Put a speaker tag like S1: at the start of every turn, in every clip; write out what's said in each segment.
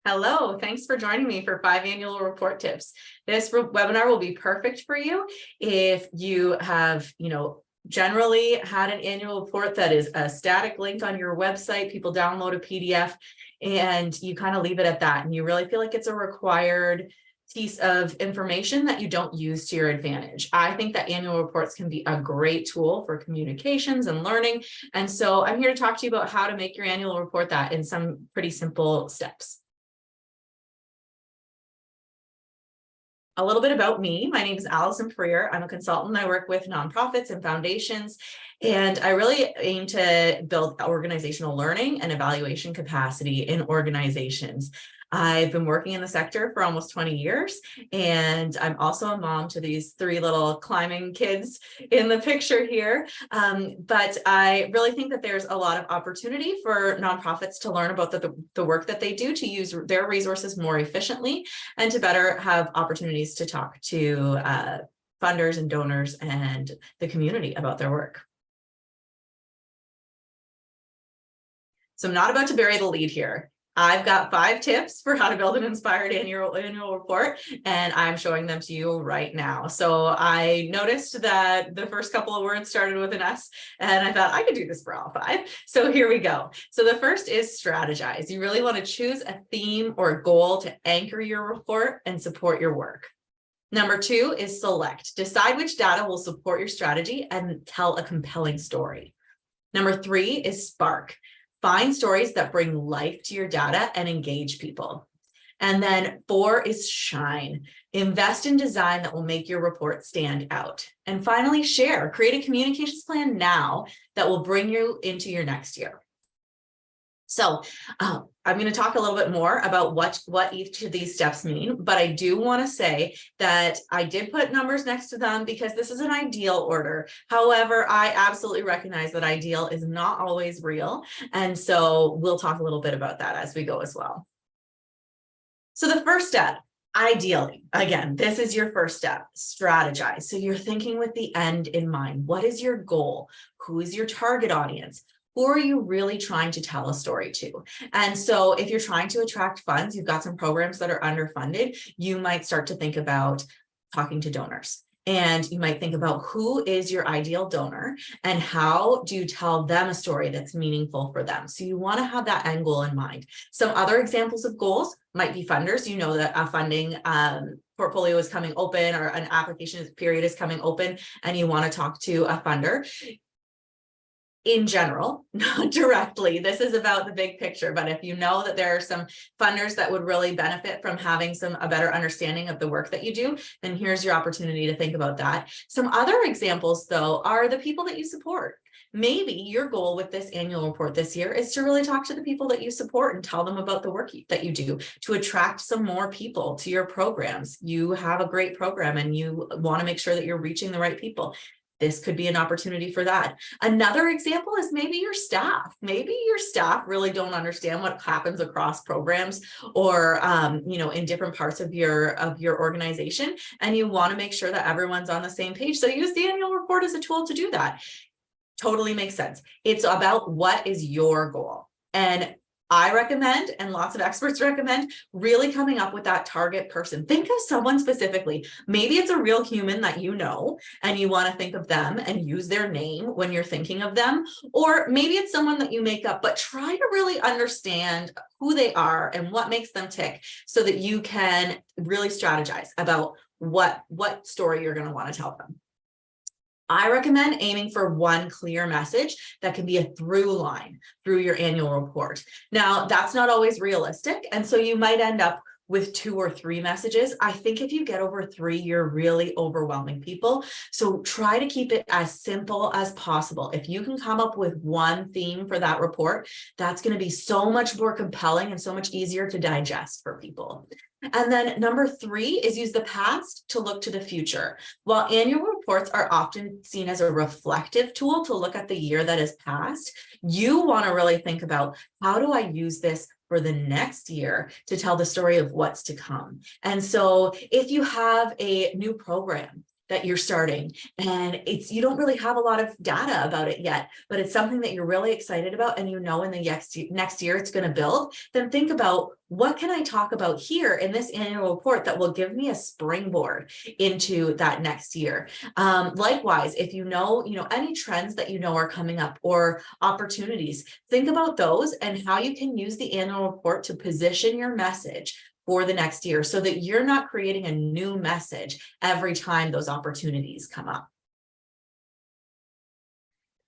S1: Hello, thanks for joining me for 5 annual report tips. This webinar will be perfect for you if you have, generally had an annual report that is a static link on your website. People download a PDF and you kind of leave it at that. And you really feel like it's a required piece of information that you don't use to your advantage. I think that annual reports can be a great tool for communications and learning. And so I'm here to talk to you about how to make your annual report that in some pretty simple steps. A little bit about me. My name is Allison Freer. I'm a consultant. I work with nonprofits and foundations, and I really aim to build organizational learning and evaluation capacity in organizations. I've been working in the sector for almost 20 years, and I'm also a mom to these 3 little climbing kids in the picture here. But I really think that there's a lot of opportunity for nonprofits to learn about the work that they do to use their resources more efficiently and to better have opportunities to talk to funders and donors and the community about their work. So I'm not about to bury the lead here. I've got 5 tips for how to build an inspired annual report, and I'm showing them to you right now. So I noticed that the first couple of words started with an S, and I thought I could do this for all 5. So here we go. So the first is strategize. You really want to choose a theme or a goal to anchor your report and support your work. Number 2 is select. Decide which data will support your strategy and tell a compelling story. Number 3 is spark. Find stories that bring life to your data and engage people. And then 4 is shine. Invest in design that will make your report stand out. And finally, share. Create a communications plan now that will bring you into your next year. So I'm going to talk a little bit more about what each of these steps mean, but I do want to say that I did put numbers next to them because this is an ideal order. However, I absolutely recognize that ideal is not always real. And so we'll talk a little bit about that as we go as well. So the first step, ideally, again, this is your first step, strategize. So you're thinking with the end in mind. What is your goal? Who is your target audience? Who are you really trying to tell a story to? And so if you're trying to attract funds, you've got some programs that are underfunded, you might start to think about talking to donors. And you might think about who is your ideal donor and how do you tell them a story that's meaningful for them? So you want to have that end goal in mind. Some other examples of goals might be funders. You know that a funding portfolio is coming open or an application period is coming open and you want to talk to a funder. In general, not directly. This is about the big picture, but if you know that there are some funders that would really benefit from having a better understanding of the work that you do, then here's your opportunity to think about that. Some other examples, though, are the people that you support. Maybe your goal with this annual report this year is to really talk to the people that you support and tell them about the work that you do to attract some more people to your programs. You have a great program and you want to make sure that you're reaching the right people. This could be an opportunity for that. Another example is maybe your staff. Maybe your staff really don't understand what happens across programs or, in different parts of your organization, and you want to make sure that everyone's on the same page. So use the annual report as a tool to do that. Totally makes sense. It's about what is your goal. And I recommend, and lots of experts recommend, really coming up with that target person. Think of someone specifically. Maybe it's a real human that you know, and you want to think of them and use their name when you're thinking of them. Or maybe it's someone that you make up, but try to really understand who they are and what makes them tick so that you can really strategize about what story you're going to want to tell them. I recommend aiming for one clear message that can be a through line through your annual report. Now, that's not always realistic, and so you might end up with 2 or 3 messages. I think if you get over 3, you're really overwhelming people. So try to keep it as simple as possible. If you can come up with one theme for that report, that's going to be so much more compelling and so much easier to digest for people. And then number 3 is use the past to look to the future. While annual reports are often seen as a reflective tool to look at the year that has passed, you want to really think about, how do I use this for the next year to tell the story of what's to come? And so if you have a new program that you're starting, and you don't really have a lot of data about it yet, but it's something that you're really excited about, and in the next year it's going to build, then think about, what can I talk about here in this annual report that will give me a springboard into that next year? Likewise, if you know any trends that are coming up or opportunities, think about those and how you can use the annual report to position your message for the next year, so that you're not creating a new message every time those opportunities come up.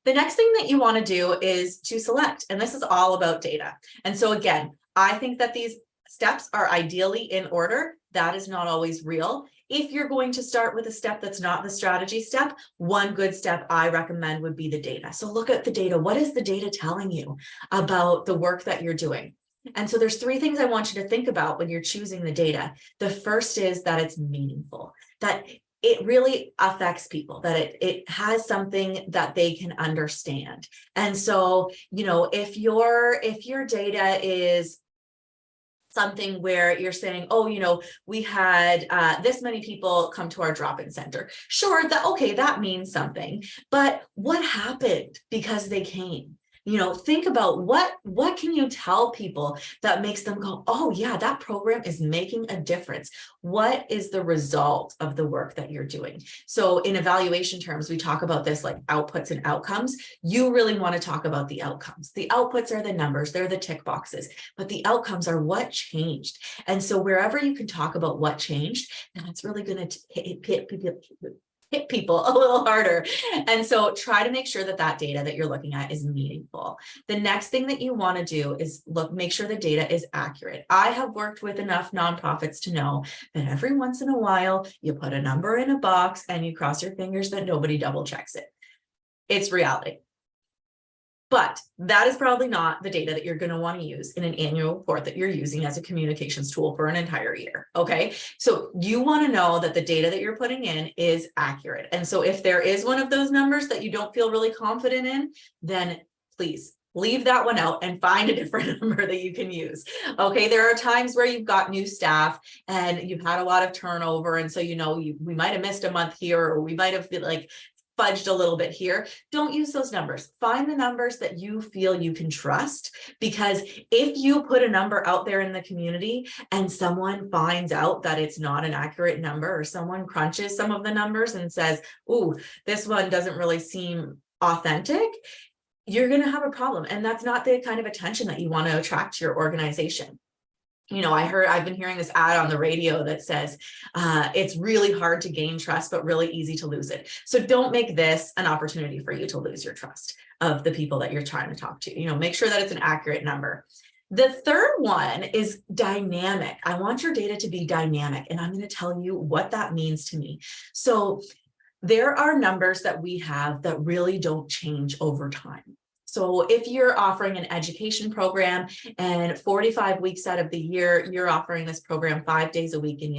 S1: The next thing that you want to do is to select, and this is all about data. And so again, I think that these steps are ideally in order. That is not always real. If you're going to start with a step that's not the strategy step, one good step I recommend would be the data. So look at the data. What is the data telling you about the work that you're doing? And so there's 3 things I want you to think about when you're choosing the data. The first is that it's meaningful, that it really affects people, that it has something that they can understand. And so, if your data is something where you're saying, oh, we had this many people come to our drop-in center. Sure, that means something, but what happened because they came? Think about what can you tell people that makes them go, oh yeah, that program is making a difference. What is the result of the work that you're doing? So in evaluation terms, we talk about this like outputs and outcomes. You really want to talk about the outcomes. The outputs are the numbers, they're the tick boxes, but the outcomes are what changed. And so wherever you can talk about what changed, that's really going to hit people a little harder. And so try to make sure that data that you're looking at is meaningful. The next thing that you want to do is make sure the data is accurate. I have worked with enough nonprofits to know that every once in a while, you put a number in a box and you cross your fingers that nobody double checks it. It's reality. But that is probably not the data that you're going to want to use in an annual report that you're using as a communications tool for an entire year. Okay. So you want to know that the data that you're putting in is accurate. And so if there is one of those numbers that you don't feel really confident in, then please leave that one out and find a different number that you can use. Okay. There are times where you've got new staff and you've had a lot of turnover. And so, we might have missed a month here, or we might have fudged a little bit here. Don't use those numbers. Find the numbers that you feel you can trust, because if you put a number out there in the community and someone finds out that it's not an accurate number, or someone crunches some of the numbers and says, "Ooh, this one doesn't really seem authentic," you're going to have a problem. And that's not the kind of attention that you want to attract to your organization. I've been hearing this ad on the radio that says it's really hard to gain trust, but really easy to lose it. So don't make this an opportunity for you to lose your trust of the people that you're trying to talk to. Make sure that it's an accurate number. The third one is dynamic. I want your data to be dynamic, and I'm going to tell you what that means to me. So there are numbers that we have that really don't change over time. So if you're offering an education program and 45 weeks out of the year, you're offering this program 5 days a week, and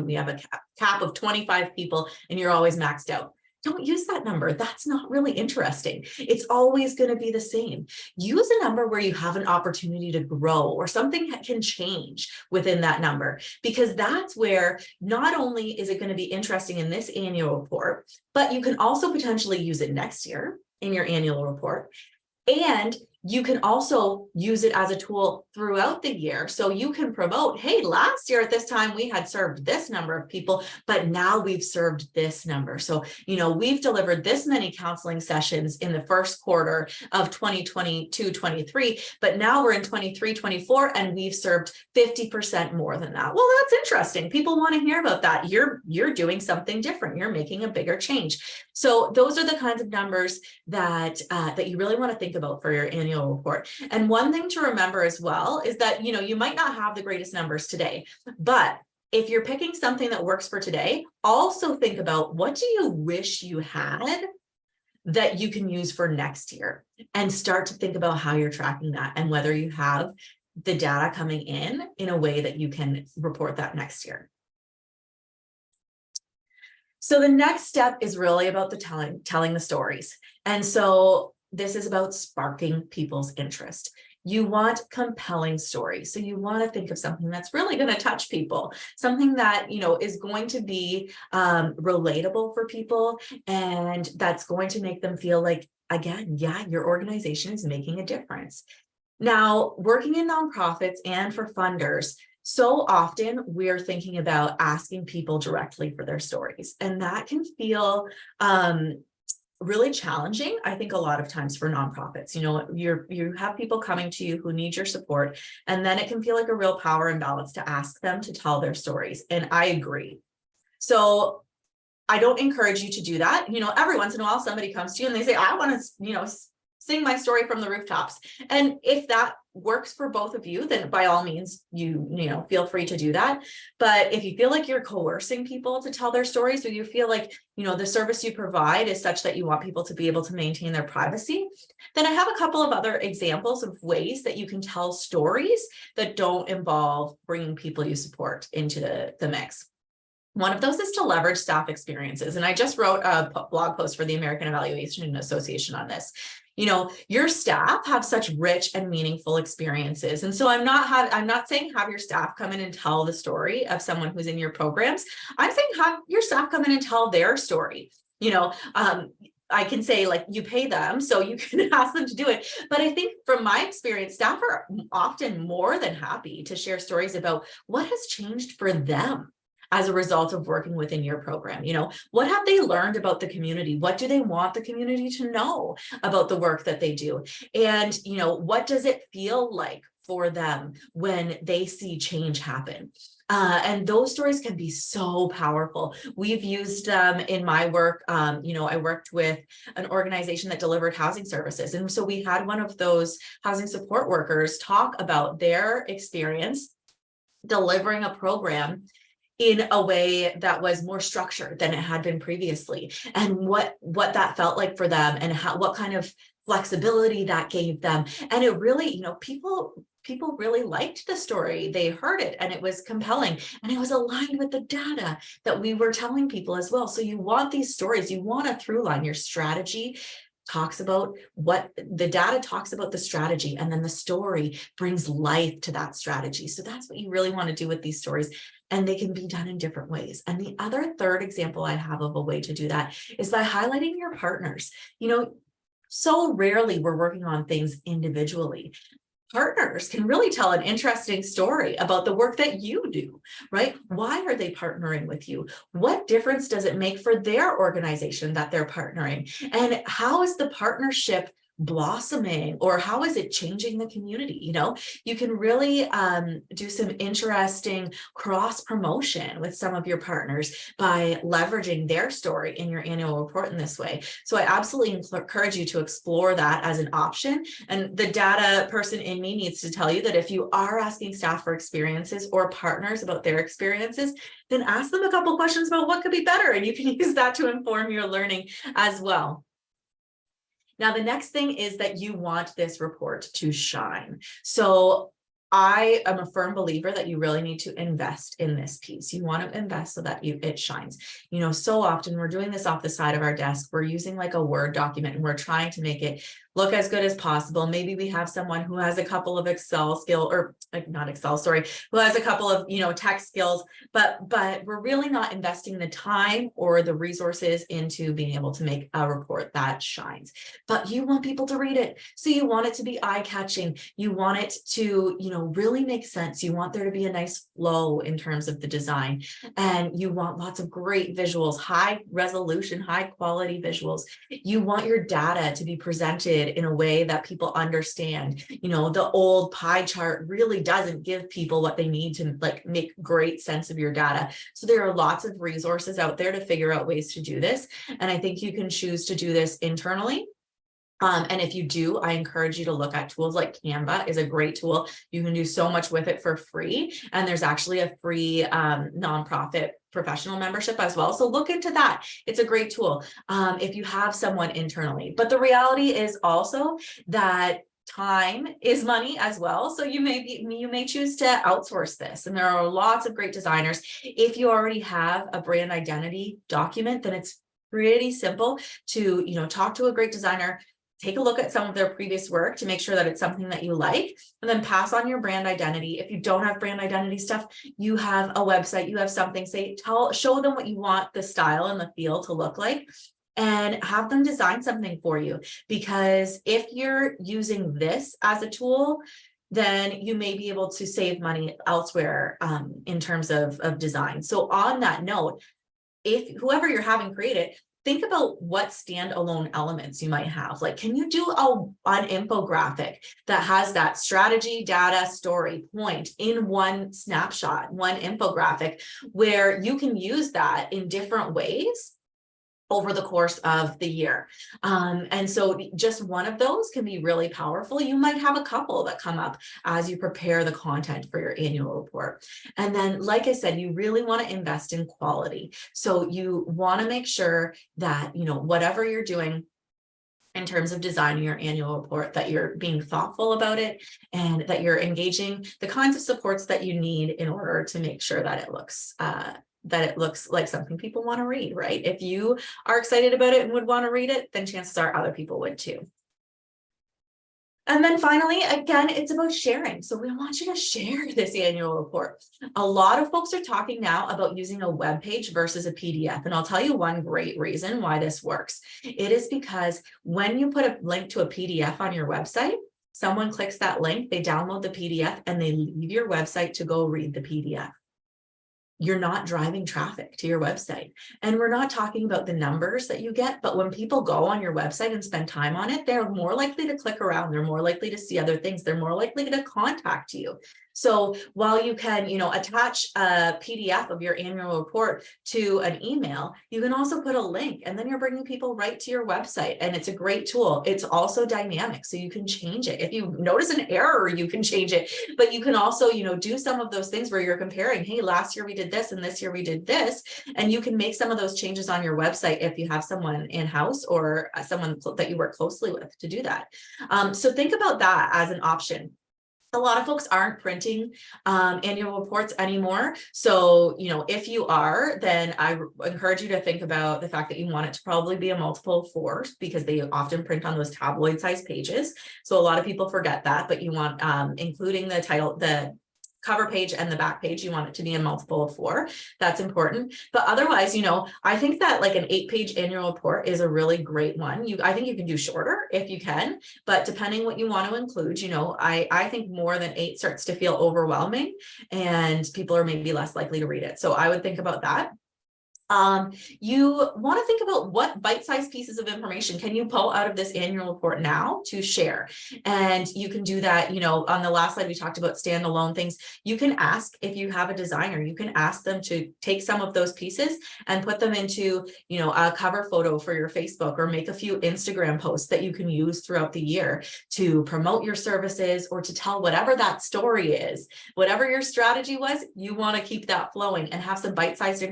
S1: we have a cap of 25 people and you're always maxed out. Don't use that number. That's not really interesting. It's always going to be the same. Use a number where you have an opportunity to grow, or something can change within that number, because that's where not only is it going to be interesting in this annual report, but you can also potentially use it next year in your annual report. And you can also use it as a tool throughout the year. So you can promote, hey, last year at this time, we had served this number of people, but now we've served this number. So, we've delivered this many counseling sessions in the first quarter of 2022-23, but now we're in 23-24 and we've served 50% more than that. Well, that's interesting. People want to hear about that. You're doing something different. You're making a bigger change. So those are the kinds of numbers that you really want to think about for your annual report. And one thing to remember as well is that, you might not have the greatest numbers today, but if you're picking something that works for today, also think about, what do you wish you had that you can use for next year, and start to think about how you're tracking that and whether you have the data coming in a way that you can report that next year. So the next step is really about the telling the stories. And so this is about sparking people's interest. You want compelling stories. So you want to think of something that's really going to touch people, something that, is going to be relatable for people, and that's going to make them feel like, again, yeah, your organization is making a difference. Now, working in nonprofits and for funders, so often we're thinking about asking people directly for their stories, and that can feel really challenging, I think, a lot of times for nonprofits. You have people coming to you who need your support, and then it can feel like a real power imbalance to ask them to tell their stories. And I agree. So I don't encourage you to do that. Every once in a while, somebody comes to you and they say, I want to, sing my story from the rooftops. And if that works for both of you, then by all means, you feel free to do that. But if you feel like you're coercing people to tell their stories, or you feel like, the service you provide is such that you want people to be able to maintain their privacy, then I have a couple of other examples of ways that you can tell stories that don't involve bringing people you support into the mix. One of those is to leverage staff experiences. And I just wrote a blog post for the American Evaluation Association on this. Your staff have such rich and meaningful experiences. And so I'm not saying have your staff come in and tell the story of someone who's in your programs. I'm saying have your staff come in and tell their story. I can say, like, you pay them, so you can ask them to do it. But I think from my experience, staff are often more than happy to share stories about what has changed for them as a result of working within your program. What have they learned about the community? What do they want the community to know about the work that they do? And, what does it feel like for them when they see change happen? And those stories can be so powerful. We've used them in my work. I worked with an organization that delivered housing services. And so we had one of those housing support workers talk about their experience delivering a program in a way that was more structured than it had been previously, and what that felt like for them, and what kind of flexibility that gave them. And it really, people really liked the story. They heard it and it was compelling, and it was aligned with the data that we were telling people as well. So you want these stories, you want a through line. Your strategy talks about what the data talks about, the strategy, and then the story brings life to that strategy. So that's what you really want to do with these stories. And they can be done in different ways. And the third example I have of a way to do that is by highlighting your partners. So rarely we're working on things individually. Partners can really tell an interesting story about the work that you do, right? Why are they partnering with you? What difference does it make for their organization that they're partnering? And how is the partnership blossoming, or how is it changing the community? You can really do some interesting cross promotion with some of your partners by leveraging their story in your annual report in this way. So I absolutely encourage you to explore that as an option. And the data person in me needs to tell you that if you are asking staff for experiences or partners about their experiences, then ask them a couple questions about what could be better, and you can use that to inform your learning as well. Now, the next thing is that you want this report to shine. So I am a firm believer that you really need to invest in this piece. You want to invest so that it shines. So often we're doing this off the side of our desk. We're using like a Word document and we're trying to make it look as good as possible. Maybe we have someone who has a couple of Excel skill, or not Excel, sorry, who has a couple of, tech skills, but we're really not investing the time or the resources into being able to make a report that shines. But you want people to read it. So you want it to be eye-catching. You want it to, really make sense. You want there to be a nice flow in terms of the design, and you want lots of great visuals, high resolution, high quality visuals. You want your data to be presented in a way that people understand. The old pie chart really doesn't give people what they need to make great sense of your data. So there are lots of resources out there to figure out ways to do this. And I think you can choose to do this internally. And if you do, I encourage you to look at tools like Canva is a great tool. You can do so much with it for free. And there's actually a free nonprofit professional membership as well. So look into that. It's a great tool if you have someone internally. But the reality is also that time is money as well. So you may choose to outsource this. And there are lots of great designers. If you already have a brand identity document, then it's pretty simple to, talk to a great designer, take a look at some of their previous work to make sure that it's something that you like, and then pass on your brand identity. If you don't have brand identity stuff, you have a website, you have something, show them what you want the style and the feel to look like, and have them design something for you. Because if you're using this as a tool, then you may be able to save money elsewhere in terms of design. So on that note, if whoever you're having create it, think about what standalone elements you might have. Like, can you do an infographic that has that strategy, data, story, point in one snapshot, one infographic, where you can use that in different ways over the course of the year. And so just one of those can be really powerful. You might have a couple that come up as you prepare the content for your annual report. And then, like I said, you really want to invest in quality. So you want to make sure that, whatever you're doing in terms of designing your annual report, that you're being thoughtful about it and that you're engaging the kinds of supports that you need in order to make sure that it looks like something people want to read, right? If you are excited about it and would want to read it, then chances are other people would too. And then finally, again, it's about sharing. So we want you to share this annual report. A lot of folks are talking now about using a web page versus a PDF. And I'll tell you one great reason why this works. It is because when you put a link to a PDF on your website, someone clicks that link, they download the PDF, and they leave your website to go read the PDF. You're not driving traffic to your website. And we're not talking about the numbers that you get, but when people go on your website and spend time on it, they're more likely to click around. They're more likely to see other things. They're more likely to contact you. So while you can, attach a PDF of your annual report to an email, you can also put a link, and then you're bringing people right to your website. And it's a great tool. It's also dynamic, so you can change it. If you notice an error, you can change it, but you can also, do some of those things where you're comparing, hey, last year we did this and this year we did this, and you can make some of those changes on your website if you have someone in-house or someone that you work closely with to do that. So think about that as an option. A lot of folks aren't printing annual reports anymore. So, if you are, then I encourage you to think about the fact that you want it to probably be a multiple of 4, because they often print on those tabloid size pages. So a lot of people forget that, but you want, including the title, the cover page and the back page, you want it to be a multiple of 4. That's important. But otherwise, I think that like an 8-page annual report is a really great one. I think you can do shorter if you can, but depending what you want to include, I think more than 8 starts to feel overwhelming and people are maybe less likely to read it. So I would think about that. You want to think about what bite-sized pieces of information can you pull out of this annual report now to share. And you can do that, on the last slide, we talked about standalone things. You can ask, if you have a designer, you can ask them to take some of those pieces and put them into, a cover photo for your Facebook, or make a few Instagram posts that you can use throughout the year to promote your services or to tell whatever that story is. Whatever your strategy was, you want to keep that flowing and have some bite-sized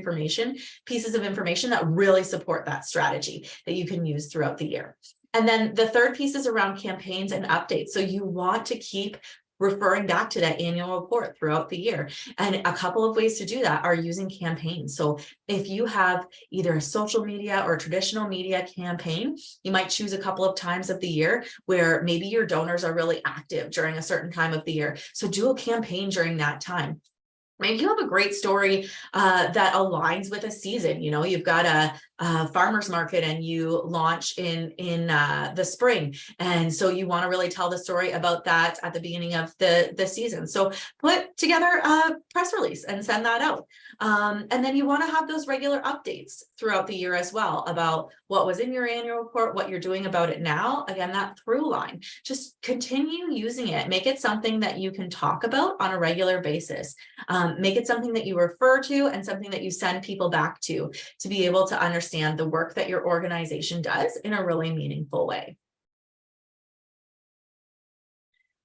S1: pieces of information that really support that strategy that you can use throughout the year. And then the third piece is around campaigns and updates. So you want to keep referring back to that annual report throughout the year. And a couple of ways to do that are using campaigns. So if you have either a social media or traditional media campaign, you might choose a couple of times of the year where maybe your donors are really active during a certain time of the year. So do a campaign during that time. Maybe you have a great story that aligns with a season. You've got a farmer's market and you launch in the spring, and so you want to really tell the story about that at the beginning of the season. So put together a press release and send that out, and then you want to have those regular updates throughout the year as well about what was in your annual report, what you're doing about it now. Again, that through line, just continue using it. Make it something that you can talk about on a regular basis. Make it something that you refer to and something that you send people back to be able to understand the work that your organization does in a really meaningful way.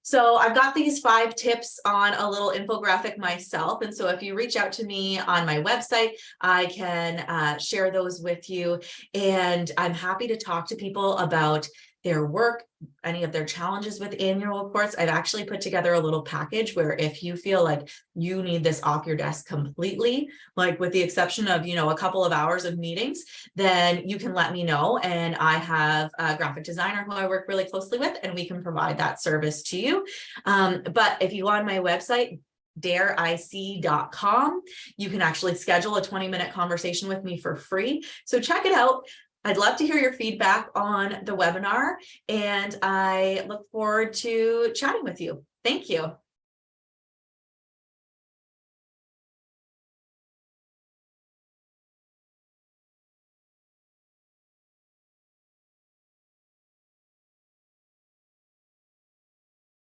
S1: So I've got these 5 tips on a little infographic myself. And so if you reach out to me on my website, I can share those with you. And I'm happy to talk to people about their work, any of their challenges with annual reports, I've actually put together a little package where if you feel like you need this off your desk completely, like with the exception of, a couple of hours of meetings, then you can let me know. And I have a graphic designer who I work really closely with, and we can provide that service to you. But if you go on my website, dareic.com, you can actually schedule a 20-minute conversation with me for free. So check it out. I'd love to hear your feedback on the webinar, and I look forward to chatting with you. Thank you.